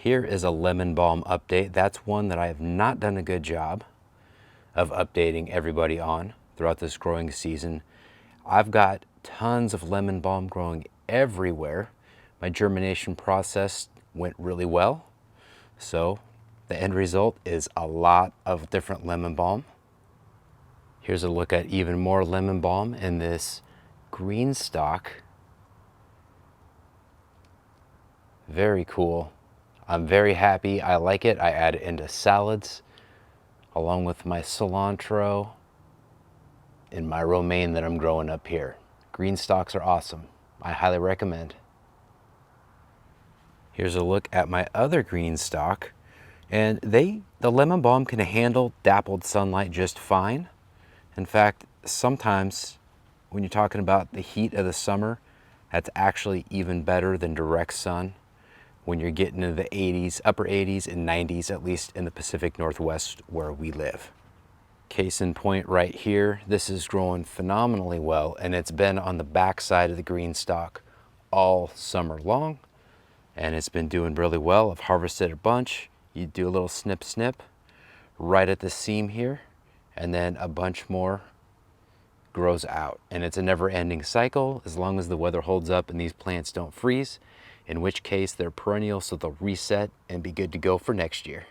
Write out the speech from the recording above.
Here is a lemon balm update. That's one that I have not done a good job of updating everybody on throughout this growing season. I've got tons of lemon balm growing everywhere. My germination process went really well. So the end result is a lot of different lemon balm. Here's a look at even more lemon balm in this GreenStalk. Very cool. I'm very happy. I like it. I add it into salads along with my cilantro and my romaine that I'm growing up here. GreenStalks are awesome. I highly recommend. Here's a look at my other GreenStalk, and the lemon balm can handle dappled sunlight just fine. In fact, sometimes when you're talking about the heat of the summer, that's actually even better than direct sun when you're getting into the 80s, upper 80s and 90s, at least in the Pacific Northwest where we live. Case in point right here, this is growing phenomenally well, and it's been on the back side of the GreenStalk all summer long, and it's been doing really well. I've harvested a bunch. You do a little snip snip right at the seam here, and then a bunch more grows out, and it's a never-ending cycle as long as the weather holds up and these plants don't freeze, in which case they're perennial, so they'll reset and be good to go for next year.